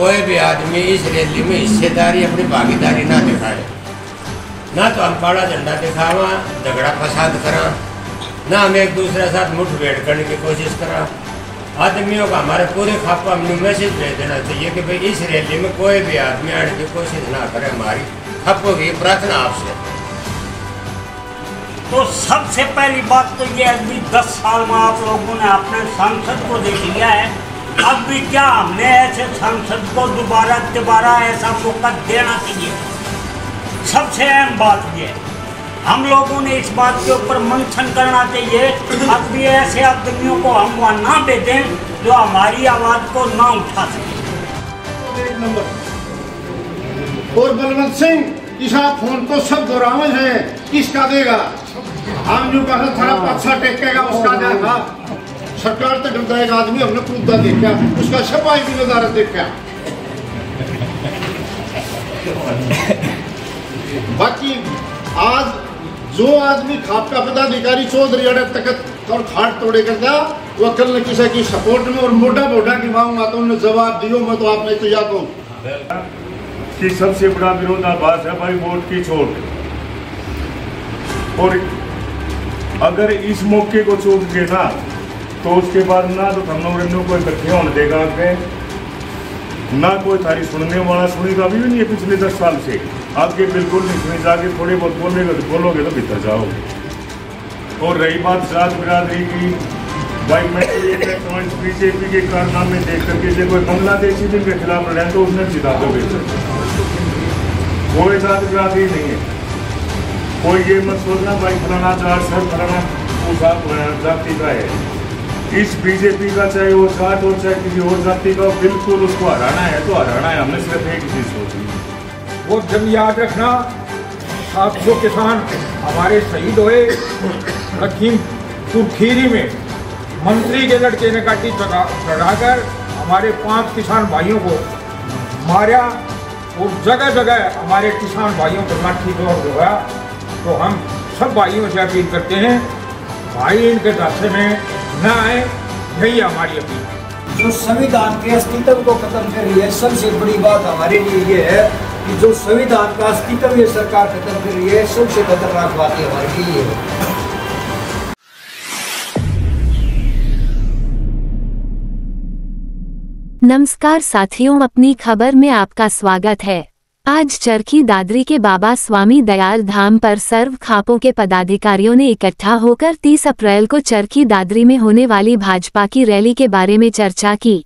कोई भी आदमी इस रैली में हिस्सेदारी अपनी भागीदारी ना दिखाए, ना तो हम काला झंडा दिखावा, झगड़ा फसाद करा, ना हम एक दूसरे के साथ मुठभेड़ करने की कोशिश करा। आदमियों का हमारे पूरे खापा में मैसेज भेज देना चाहिए कि भाई इस रैली में कोई भी आदमी आने की कोशिश ना करे। हमारी खापों की प्रार्थना आपसे। तो सबसे पहली बात तो ये अभी 10 साल में आप लोगों ने अपने सांसद को देख लिया है, अब भी क्या हमने ऐसे सांसद को दोबारा ऐसा मौका देना चाहिए? सबसे अहम बात ये हम लोगों ने इस बात के ऊपर मंथन करना चाहिए। अब भी ऐसे आदमियों को हम वहाँ ना भेजें जो हमारी आवाज़ को ना उठा सके। और बलवंत सिंह इस फोन को सब दोहरावल है, किसका देगा? हम जो कहा थोड़ा अच्छा टेकेगा उसका देगा। सरकार तो डरता है आदमी हमने कूदा देखा, उसका सफाई भी नजारा देखा। बाकी आज जो आदमी खाप का पदाधिकारी चौधरी अड़े तकत और खाट तोड़े करता वो कल न किसी की सपोर्ट में और मोटा मोटा की मांगूंगा तो उन्हें जवाब दियो। मैं तो आपने तो या कहूँ कि सबसे बड़ा विरोधाभास है भाई वोट की छूट। और अगर इस मौके को चूक गए ना तो उसके बाद ना तो हम लोग को इकट्ठे होने देगा आगे, ना कोई तारी सुनने वाला सुनेगा भी नहीं है। पिछले 10 साल से आगे बिल्कुल नहीं सुनी, जाके थोड़ी बहुत बोलोगे तो भीतर जाओगे। और रही बात राज बिरादरी की, भाई मैं बीजेपी के कारनामे देख करके जो कोई बांग्लादेशी दिन के खिलाफ लड़े तो उसने जिता दोगे। कोई राज बिरादरी नहीं है। कोई ये मत सोचना भाई फलाना चार सर फलाना जाति का है। इस बीजेपी का चाहे वो जात हो चाहे किसी और जाति का, बिल्कुल उसको हराना है तो हराना है। हमने सिर्फ एक चीज सोची, वो जब याद रखना 700 किसान हमारे शहीद हुए लखीमपुर खीरी में। मंत्री के लड़के ने गाड़ी चढ़ाकर हमारे 5 किसान भाइयों को मारा और जगह जगह हमारे किसान भाइयों को लाठी दौड़ हुआ। तो हम सब भाइयों से अपील करते हैं भाई इनके रास्ते में न आए, यही हमारी अपील। जो संविधान के अस्तित्व को खत्म कर रही है, सबसे बड़ी बात हमारे लिए ये है कि जो संविधान का अस्तित्व ये सरकार खत्म कर रही है, सबसे खतरनाक बात हमारे लिए है। नमस्कार साथियों, अपनी खबर में आपका स्वागत है। आज चरखी दादरी के बाबा स्वामी दयाल धाम पर सर्व खापों के पदाधिकारियों ने इकट्ठा होकर 30 अप्रैल को चरखी दादरी में होने वाली भाजपा की रैली के बारे में चर्चा की।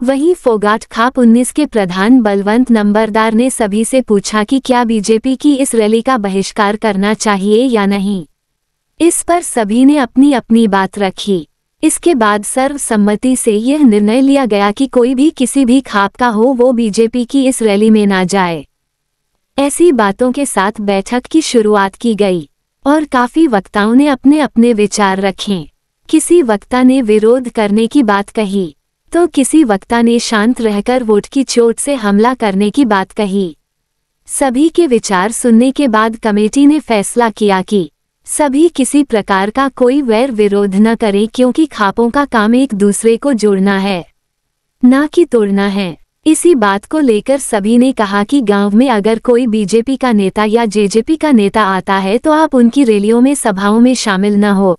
वहीं फोगाट खाप 19 के प्रधान बलवंत नंबरदार ने सभी से पूछा कि क्या बीजेपी की इस रैली का बहिष्कार करना चाहिए या नहीं। इस पर सभी ने अपनी अपनी बात रखी। इसके बाद सर्वसम्मति से यह निर्णय लिया गया कि कोई भी किसी भी खाप का हो वो बीजेपी की इस रैली में ना जाए। ऐसी बातों के साथ बैठक की शुरुआत की गई और काफी वक्ताओं ने अपने अपने विचार रखे। किसी वक्ता ने विरोध करने की बात कही तो किसी वक्ता ने शांत रहकर वोट की चोट से हमला करने की बात कही। सभी के विचार सुनने के बाद कमेटी ने फैसला किया कि सभी किसी प्रकार का कोई वैर विरोध न करें, क्योंकि खापों का काम एक दूसरे को जोड़ना है, ना कि तोड़ना है। इसी बात को लेकर सभी ने कहा कि गांव में अगर कोई बीजेपी का नेता या जेजेपी का नेता आता है तो आप उनकी रैलियों में सभाओं में शामिल न हो।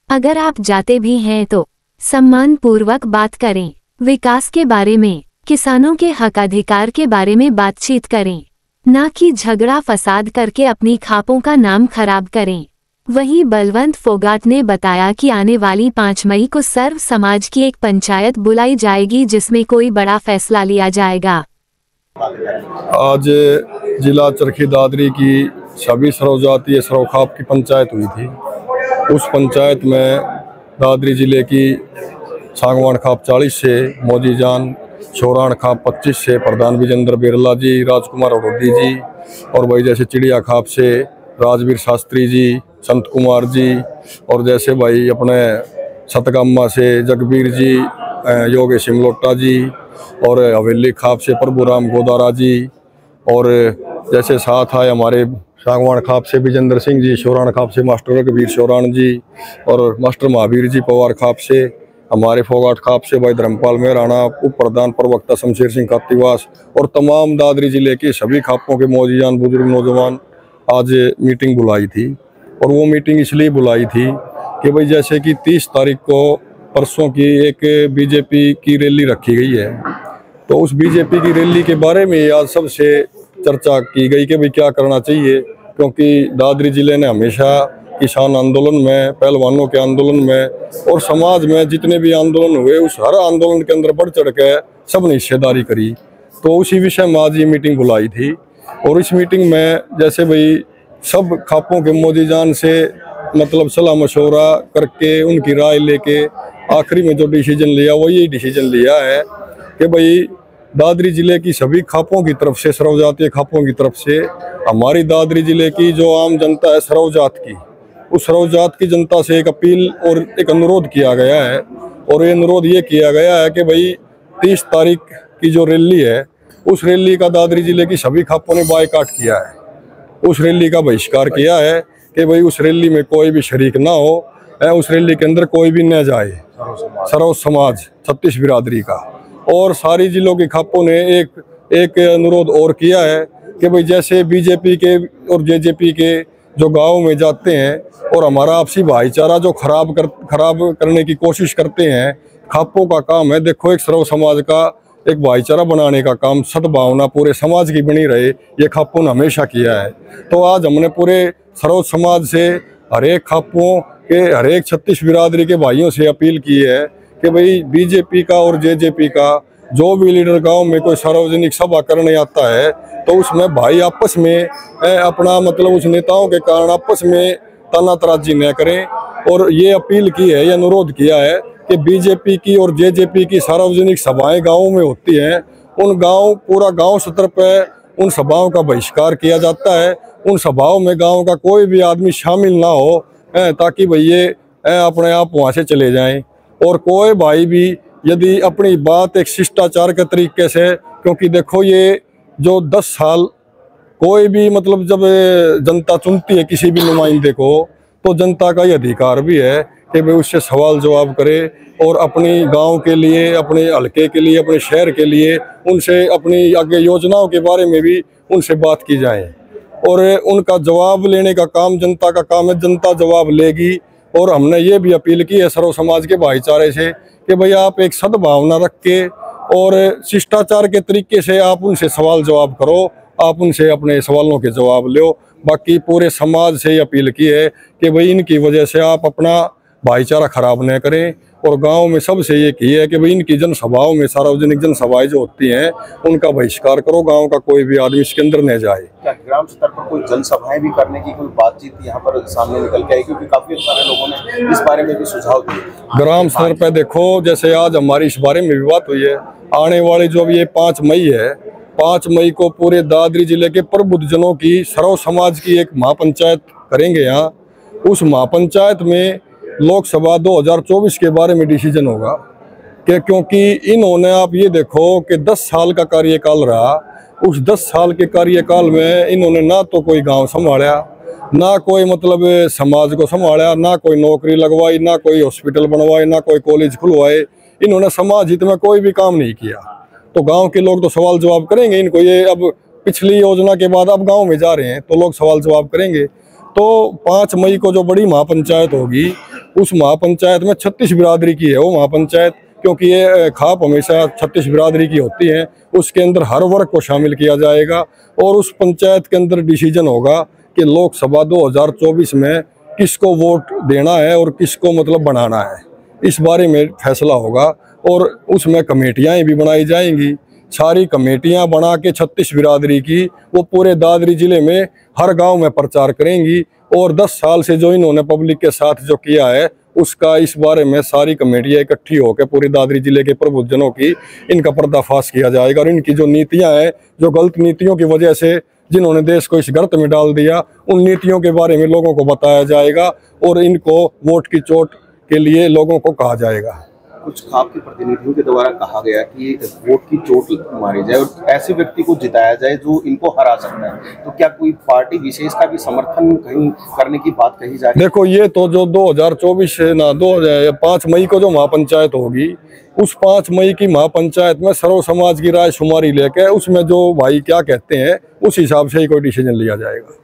अगर आप जाते भी हैं तो सम्मान पूर्वक बात करें, विकास के बारे में, किसानों के हक अधिकार के बारे में बातचीत करें, ना कि झगड़ा फसाद करके अपनी खापों का नाम खराब करें। वहीं बलवंत फोगाट ने बताया कि आने वाली 5 मई को सर्व समाज की एक पंचायत बुलाई जाएगी जिसमें कोई बड़ा फैसला लिया जाएगा। आज जिला चरखी दादरी की सभी सर्वजातीय सर्वखाप की पंचायत हुई थी। उस पंचायत में दादरी जिले की सांगवान खाप 40 से, मौजी जान छोरान खाप 25 से प्रधान विजेंद्र बिरला जी, राजकुमार अड़ोदी जी, और वही जैसे चिड़िया खाप से राजवीर शास्त्री जी, संत कुमार जी, और जैसे भाई अपने सतगामा से जगबीर जी, योगेश सिमलोटा जी, और हवेली खाप से प्रभुराम गोदारा जी, और जैसे साथ आए हमारे सांगवान खाप से विजेंद्र सिंह जी, शोरान खाप से मास्टर रघुवीर शोरान जी, और मास्टर महावीर जी पवार खाप से, हमारे फोगाट खाप से भाई धर्मपाल मेहराणा, उप प्रधान प्रवक्ता शमशेर सिंह कातीवास और तमाम दादरी जिले के सभी खापों के मौजीजान बुजुर्ग नौजवान आज मीटिंग बुलाई थी। और वो मीटिंग इसलिए बुलाई थी कि भाई जैसे कि 30 तारीख को परसों की एक बीजेपी की रैली रखी गई है, तो उस बीजेपी की रैली के बारे में आज सबसे चर्चा की गई कि भाई क्या करना चाहिए, क्योंकि दादरी जिले ने हमेशा किसान आंदोलन में, पहलवानों के आंदोलन में और समाज में जितने भी आंदोलन हुए उस हर आंदोलन के अंदर बढ़ चढ़ के सबने हिस्सेदारी करी। तो उसी विषय में आज ये मीटिंग बुलाई थी। और इस मीटिंग में जैसे भाई सब खापों के मौजीजान से मतलब सलाह मशवरा करके उनकी राय लेके आखिरी में जो डिसीजन लिया वो यही डिसीजन लिया है कि भाई दादरी जिले की सभी खापों की तरफ से, सर्व जातीय खापों की तरफ से, हमारी दादरी जिले की जो आम जनता है सर्व जात की, उस सर्व जात की जनता से एक अपील और एक अनुरोध किया गया है। और ये अनुरोध ये किया गया है कि भाई 30 तारीख की जो रैली है उस रैली का दादरी जिले की सभी खापों ने बायकाट किया है, उस रैली का बहिष्कार किया है कि भाई उस रैली में कोई भी शरीक ना हो, उस रैली के अंदर कोई भी न जाए, सर्व समाज 36 बिरादरी का। और सारी जिलों की खापों ने एक अनुरोध और किया है कि भाई जैसे बीजेपी के और जेजेपी के जो गाँव में जाते हैं और हमारा आपसी भाईचारा जो खराब करने की कोशिश करते हैं, खापों का काम है देखो एक सर्व समाज का एक भाईचारा बनाने का काम, सद्भावना पूरे समाज की बनी रहे, ये खापों ने हमेशा किया है। तो आज हमने पूरे सर्व समाज से हर एक खापों के हर एक 36 बिरादरी के भाइयों से अपील की है कि भाई बीजेपी का और जेजेपी का जो भी लीडर गांव में कोई सार्वजनिक सभा करने आता है तो उसमें भाई आपस में अपना मतलब उस नेताओं के कारण आपस में तानातराजी न करें। और ये अपील की है, ये अनुरोध किया है कि बीजेपी की और जेजेपी की सार्वजनिक सभाएं गाँव में होती हैं, उन पूरा गाँव स्तर पर उन सभाओं का बहिष्कार किया जाता है। उन सभाओं में गाँव का कोई भी आदमी शामिल ना हो ताकि भाई ये अपने आप वहाँ से चले जाएं। और कोई भाई भी यदि अपनी बात एक शिष्टाचार के तरीके से, क्योंकि देखो ये जो 10 साल कोई भी मतलब जब जनता चुनती है किसी भी नुमाइंदे को तो जनता का ये अधिकार भी है कि भाई उससे सवाल जवाब करे और अपनी गांव के लिए, अपने हलके के लिए, अपने शहर के लिए उनसे अपनी आगे योजनाओं के बारे में भी उनसे बात की जाए। और उनका जवाब लेने का काम जनता का काम है, जनता जवाब लेगी। और हमने ये भी अपील की है सर्व समाज के भाईचारे से कि भाई आप एक सद्भावना रख के और शिष्टाचार के तरीके से आप उनसे सवाल जवाब करो, आप उनसे अपने सवालों के जवाब लो। बाकी पूरे समाज से ये अपील की है कि भाई इनकी वजह से आप अपना भाईचारा खराब न करें। और गांव में सबसे ये की है कि भाई इनकी जनसभाओं में, सार्वजनिक जनसभाएं जो होती हैं उनका बहिष्कार करो, गांव का कोई भी आदमी इसके अंदर न जाए। क्या ग्राम स्तर पर कोई जनसभाएं भी करने की कोई बातचीत यहाँ पर सामने निकल के आई, क्योंकि काफी सारे लोगों ने इस बारे में भी सुझाव दिए। ग्राम स्तर पर देखो जैसे आज हमारी इस बारे में भी बात हुई है, आने वाली जो अब ये 5 मई है, 5 मई को पूरे दादरी जिले के प्रबुद्धजनों की सर्व समाज की एक महापंचायत करेंगे यहाँ। उस महापंचायत में लोकसभा 2024 के बारे में डिसीजन होगा कि क्योंकि इन्होंने आप ये देखो कि 10 साल का कार्यकाल रहा, उस 10 साल के कार्यकाल में इन्होंने ना तो कोई गांव संभाला, ना कोई मतलब समाज को संभाला, ना कोई नौकरी लगवाई, ना कोई हॉस्पिटल बनवाए, ना कोई कॉलेज खुलवाए। इन्होंने समाज हित में कोई भी काम नहीं किया। तो गांव के लोग तो सवाल जवाब करेंगे इनको, ये अब पिछली योजना के बाद अब गाँव में जा रहे हैं तो लोग सवाल जवाब करेंगे। तो 5 मई को जो बड़ी महापंचायत होगी उस महापंचायत में 36 बिरादरी की है वो महापंचायत, क्योंकि ये खाप हमेशा 36 बिरादरी की होती हैं। उसके अंदर हर वर्ग को शामिल किया जाएगा और उस पंचायत के अंदर डिसीजन होगा कि लोकसभा 2024 में किसको वोट देना है और किसको मतलब बनाना है, इस बारे में फैसला होगा। और उसमें कमेटियाँ भी बनाई जाएंगी, सारी कमेटियां बना के 36 बिरादरी की वो पूरे दादरी जिले में हर गांव में प्रचार करेंगी। और 10 साल से जो इन्होंने पब्लिक के साथ जो किया है उसका इस बारे में सारी कमेटियां इकट्ठी होकर पूरी दादरी जिले के प्रबुद्धजनों की इनका पर्दाफाश किया जाएगा। और इनकी जो नीतियां हैं, जो गलत नीतियों की वजह से जिन्होंने देश को इस गर्त में डाल दिया, उन नीतियों के बारे में लोगों को बताया जाएगा और इनको वोट की चोट के लिए लोगों को कहा जाएगा। कुछ खाप के प्रतिनिधियों के द्वारा कहा गया कि वोट की चोट मारी जाए और ऐसे व्यक्ति को जिताया जाए जो इनको हरा सकता है, तो क्या कोई पार्टी विशेष का भी समर्थन कहीं करने की बात कही जा रही है? देखो, ये तो जो 2024 ना 5 मई को जो महापंचायत होगी, उस 5 मई की महापंचायत में सर्व समाज की राय शुमारी लेके उसमें जो भाई क्या कहते हैं उस हिसाब से ही कोई डिसीजन लिया जाएगा।